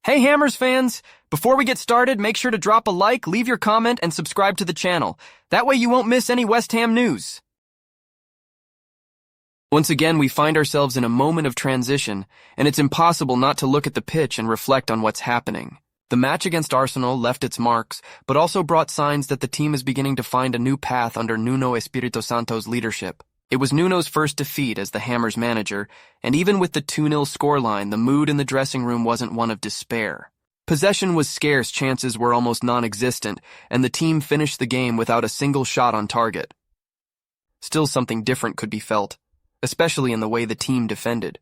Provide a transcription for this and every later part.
Hey Hammers fans! Before we get started, make sure to drop a like, leave your comment, and subscribe to the channel. That way you won't miss any West Ham news. Once again, we find ourselves in a moment of transition, and it's impossible not to look at the pitch and reflect on what's happening. The match against Arsenal left its marks, but also brought signs that the team is beginning to find a new path under Nuno Espirito Santo's leadership. It was Nuno's first defeat as the Hammers manager, and even with the 2-0 scoreline, the mood in the dressing room wasn't one of despair. Possession was scarce, chances were almost non-existent, and the team finished the game without a single shot on target. Still, something different could be felt, especially in the way the team defended.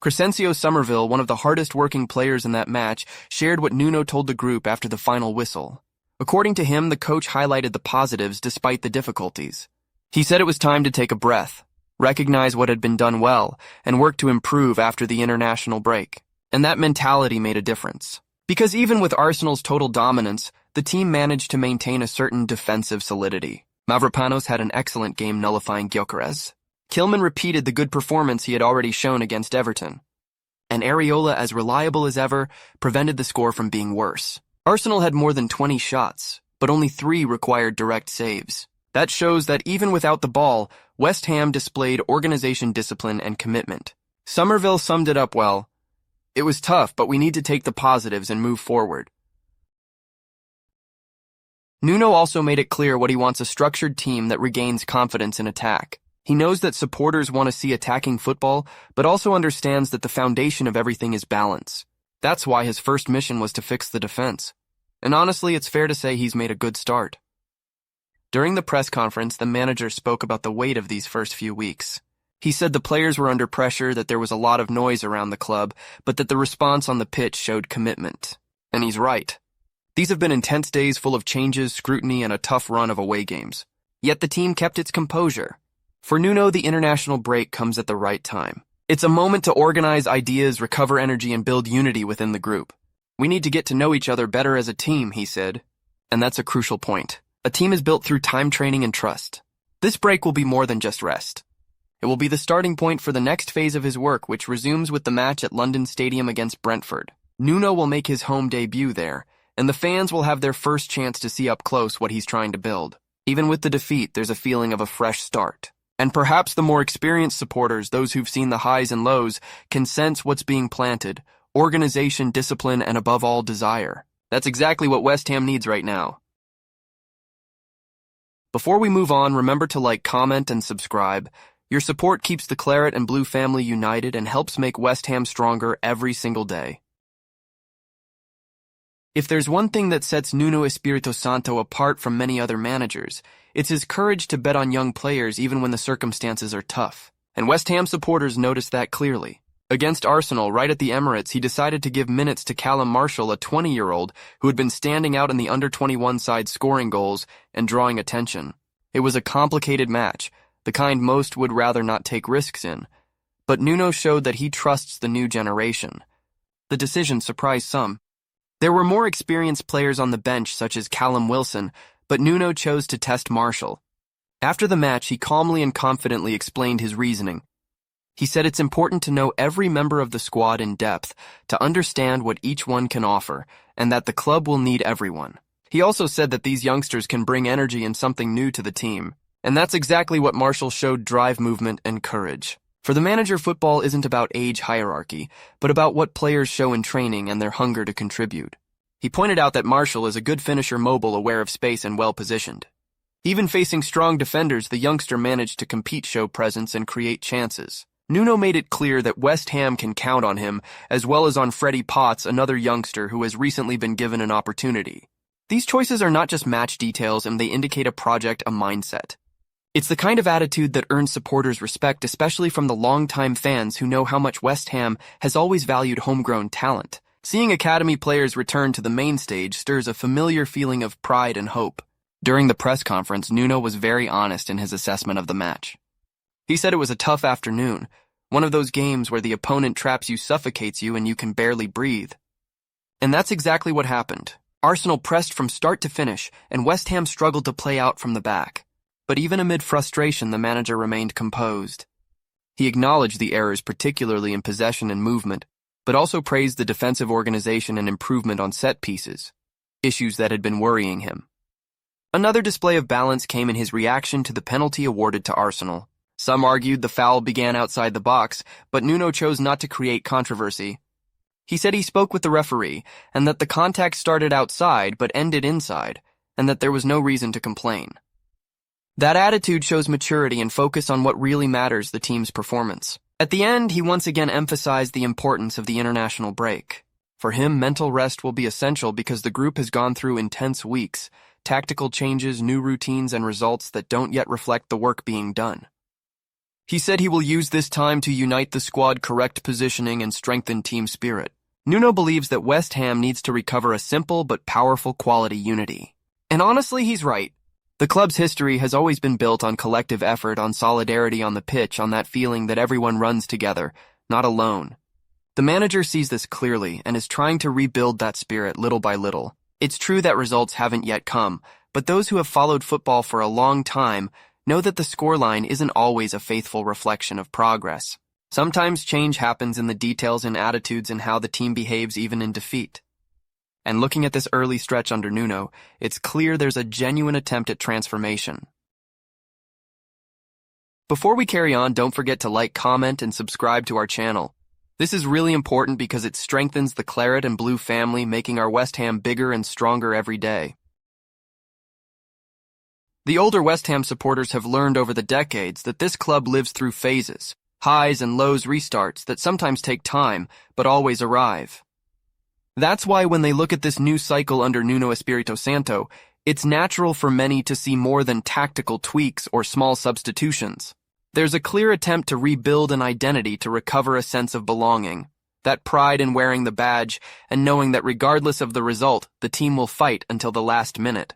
Crescencio Somerville, one of the hardest-working players in that match, shared what Nuno told the group after the final whistle. According to him, the coach highlighted the positives despite the difficulties. He said it was time to take a breath, recognize what had been done well, and work to improve after the international break. And that mentality made a difference. Because even with Arsenal's total dominance, the team managed to maintain a certain defensive solidity. Mavropanos had an excellent game nullifying Gyökeres. Kilman repeated the good performance he had already shown against Everton. And Areola, as reliable as ever, prevented the score from being worse. Arsenal had more than 20 shots, but only 3 required direct saves. That shows that even without the ball, West Ham displayed organization, discipline, and commitment. Somerville summed it up well. It was tough, but we need to take the positives and move forward. Nuno also made it clear what he wants: a structured team that regains confidence in attack. He knows that supporters want to see attacking football, but also understands that the foundation of everything is balance. That's why his first mission was to fix the defense. And honestly, it's fair to say he's made a good start. During the press conference, the manager spoke about the weight of these first few weeks. He said the players were under pressure, that there was a lot of noise around the club, but that the response on the pitch showed commitment. And he's right. These have been intense days full of changes, scrutiny, and a tough run of away games. Yet the team kept its composure. For Nuno, the international break comes at the right time. It's a moment to organize ideas, recover energy, and build unity within the group. We need to get to know each other better as a team, he said. And that's a crucial point. A team is built through time, training, and trust. This break will be more than just rest. It will be the starting point for the next phase of his work, which resumes with the match at London Stadium against Brentford. Nuno will make his home debut there, and the fans will have their first chance to see up close what he's trying to build. Even with the defeat, there's a feeling of a fresh start. And perhaps the more experienced supporters, those who've seen the highs and lows, can sense what's being planted: organization, discipline, and above all, desire. That's exactly what West Ham needs right now. Before we move on, remember to like, comment, and subscribe. Your support keeps the Claret and Blue family united and helps make West Ham stronger every single day. If there's one thing that sets Nuno Espirito Santo apart from many other managers, it's his courage to bet on young players even when the circumstances are tough. And West Ham supporters noticed that clearly. Against Arsenal, right at the Emirates, he decided to give minutes to Callum Marshall, a 20-year-old who had been standing out in the under-21 side scoring goals and drawing attention. It was a complicated match, the kind most would rather not take risks in. But Nuno showed that he trusts the new generation. The decision surprised some. There were more experienced players on the bench, such as Callum Wilson, but Nuno chose to test Marshall. After the match, he calmly and confidently explained his reasoning. He said it's important to know every member of the squad in depth, to understand what each one can offer, and that the club will need everyone. He also said that these youngsters can bring energy and something new to the team. And that's exactly what Marshall showed: drive, movement, and courage. For the manager, football isn't about age hierarchy, but about what players show in training and their hunger to contribute. He pointed out that Marshall is a good finisher, mobile, aware of space, and well-positioned. Even facing strong defenders, the youngster managed to compete, show presence, and create chances. Nuno made it clear that West Ham can count on him, as well as on Freddie Potts, another youngster who has recently been given an opportunity. These choices are not just match details, and they indicate a project, a mindset. It's the kind of attitude that earns supporters respect, especially from the longtime fans who know how much West Ham has always valued homegrown talent. Seeing academy players return to the main stage stirs a familiar feeling of pride and hope. During the press conference, Nuno was very honest in his assessment of the match. He said it was a tough afternoon, one of those games where the opponent traps you, suffocates you, and you can barely breathe. And that's exactly what happened. Arsenal pressed from start to finish, and West Ham struggled to play out from the back. But even amid frustration, the manager remained composed. He acknowledged the errors, particularly in possession and movement, but also praised the defensive organization and improvement on set pieces, issues that had been worrying him. Another display of balance came in his reaction to the penalty awarded to Arsenal. Some argued the foul began outside the box, but Nuno chose not to create controversy. He said he spoke with the referee, and that the contact started outside but ended inside, and that there was no reason to complain. That attitude shows maturity and focus on what really matters, the team's performance. At the end, he once again emphasized the importance of the international break. For him, mental rest will be essential because the group has gone through intense weeks, tactical changes, new routines, and results that don't yet reflect the work being done. He said he will use this time to unite the squad, correct positioning, and strengthen team spirit. Nuno believes that West Ham needs to recover a simple but powerful quality unity. And honestly, he's right. The club's history has always been built on collective effort, on solidarity on the pitch, on that feeling that everyone runs together, not alone. The manager sees this clearly and is trying to rebuild that spirit little by little. It's true that results haven't yet come, but those who have followed football for a long time know that the scoreline isn't always a faithful reflection of progress. Sometimes change happens in the details and attitudes and how the team behaves even in defeat. And looking at this early stretch under Nuno, it's clear there's a genuine attempt at transformation. Before we carry on, don't forget to like, comment, and subscribe to our channel. This is really important because it strengthens the Claret and Blue family, making our West Ham bigger and stronger every day. The older West Ham supporters have learned over the decades that this club lives through phases, highs and lows, restarts that sometimes take time, but always arrive. That's why when they look at this new cycle under Nuno Espirito Santo, it's natural for many to see more than tactical tweaks or small substitutions. There's a clear attempt to rebuild an identity, to recover a sense of belonging, that pride in wearing the badge and knowing that regardless of the result, the team will fight until the last minute.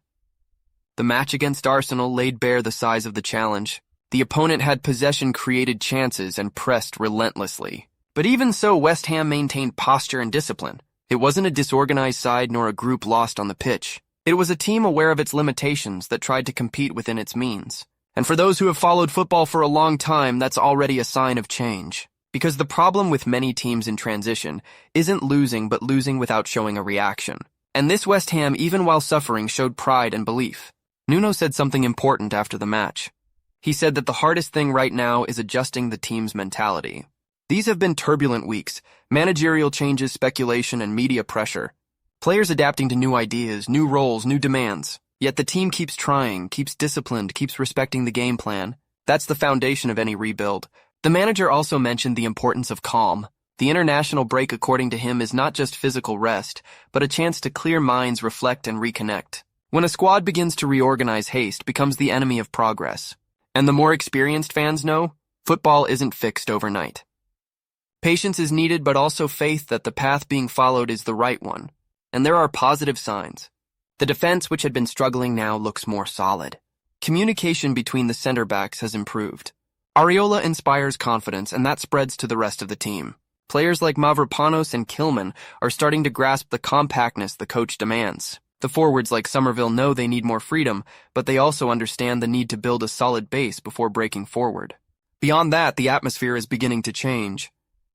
The match against Arsenal laid bare the size of the challenge. The opponent had possession, created chances, and pressed relentlessly. But even so, West Ham maintained posture and discipline. It wasn't a disorganized side nor a group lost on the pitch. It was a team aware of its limitations that tried to compete within its means. And for those who have followed football for a long time, that's already a sign of change. Because the problem with many teams in transition isn't losing, but losing without showing a reaction. And this West Ham, even while suffering, showed pride and belief. Nuno said something important after the match. He said that the hardest thing right now is adjusting the team's mentality. These have been turbulent weeks, managerial changes, speculation, and media pressure. Players adapting to new ideas, new roles, new demands. Yet the team keeps trying, keeps disciplined, keeps respecting the game plan. That's the foundation of any rebuild. The manager also mentioned the importance of calm. The international break, according to him, is not just physical rest, but a chance to clear minds, reflect, and reconnect. When a squad begins to reorganize, haste becomes the enemy of progress. And the more experienced fans know, football isn't fixed overnight. Patience is needed, but also faith that the path being followed is the right one. And there are positive signs. The defense, which had been struggling, now looks more solid. Communication between the center backs has improved. Areola inspires confidence, and that spreads to the rest of the team. Players like Mavropanos and Kilman are starting to grasp the compactness the coach demands. The forwards like Somerville know they need more freedom, but they also understand the need to build a solid base before breaking forward. Beyond that, the atmosphere is beginning to change.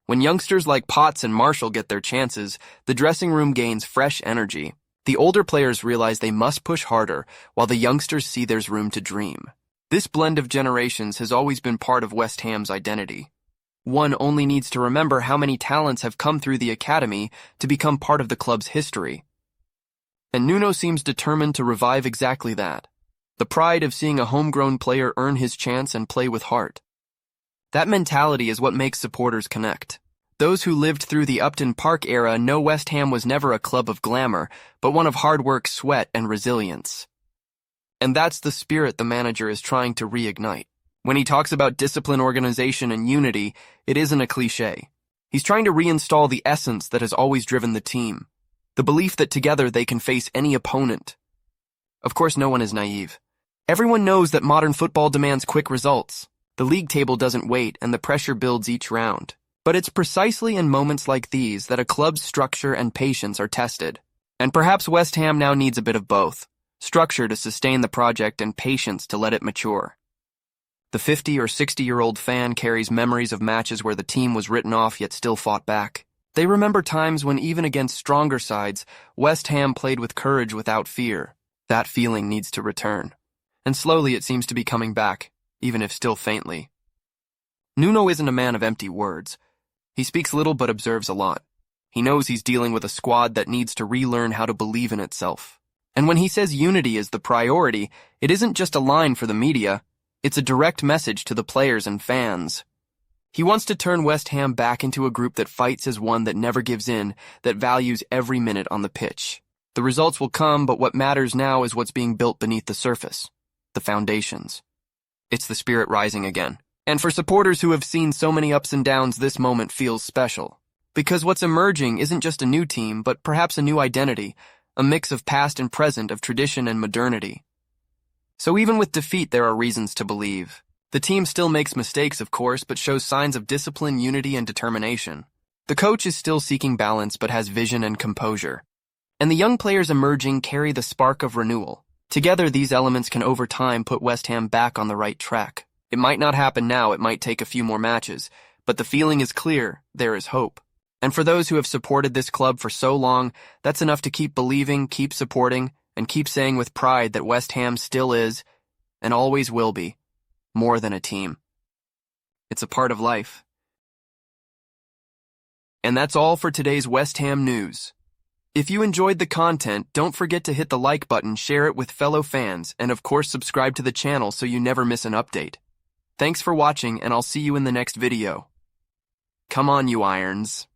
When youngsters like Potts and Marshall get their chances, the dressing room gains fresh energy. The older players realize they must push harder, while the youngsters see there's room to dream. This blend of generations has always been part of West Ham's identity. One only needs to remember how many talents have come through the academy to become part of the club's history. And Nuno seems determined to revive exactly that. The pride of seeing a homegrown player earn his chance and play with heart. That mentality is what makes supporters connect. Those who lived through the Upton Park era know West Ham was never a club of glamour, but one of hard work, sweat, and resilience. And that's the spirit the manager is trying to reignite. When he talks about discipline, organization, and unity, it isn't a cliche. He's trying to reinstall the essence that has always driven the team. The belief that together they can face any opponent. Of course, no one is naive. Everyone knows that modern football demands quick results. The league table doesn't wait, and the pressure builds each round. But it's precisely in moments like these that a club's structure and patience are tested. And perhaps West Ham now needs a bit of both. Structure to sustain the project and patience to let it mature. The 50 or 60-year-old fan carries memories of matches where the team was written off yet still fought back. They remember times when even against stronger sides, West Ham played with courage without fear. That feeling needs to return. And slowly it seems to be coming back, even if still faintly. Nuno isn't a man of empty words. He speaks little but observes a lot. He knows he's dealing with a squad that needs to relearn how to believe in itself. And when he says unity is the priority, it isn't just a line for the media, it's a direct message to the players and fans. He wants to turn West Ham back into a group that fights as one, that never gives in, that values every minute on the pitch. The results will come, but what matters now is what's being built beneath the surface. The foundations. It's the spirit rising again. And for supporters who have seen so many ups and downs, this moment feels special. Because what's emerging isn't just a new team, but perhaps a new identity, a mix of past and present, of tradition and modernity. So even with defeat, there are reasons to believe. The team still makes mistakes, of course, but shows signs of discipline, unity, and determination. The coach is still seeking balance, but has vision and composure. And the young players emerging carry the spark of renewal. Together, these elements can over time put West Ham back on the right track. It might not happen now, it might take a few more matches, but the feeling is clear, there is hope. And for those who have supported this club for so long, that's enough to keep believing, keep supporting, and keep saying with pride that West Ham still is, and always will be, more than a team. It's a part of life. And that's all for today's West Ham news. If you enjoyed the content, don't forget to hit the like button, share it with fellow fans, and of course subscribe to the channel so you never miss an update. Thanks for watching, and I'll see you in the next video. Come on, you Irons.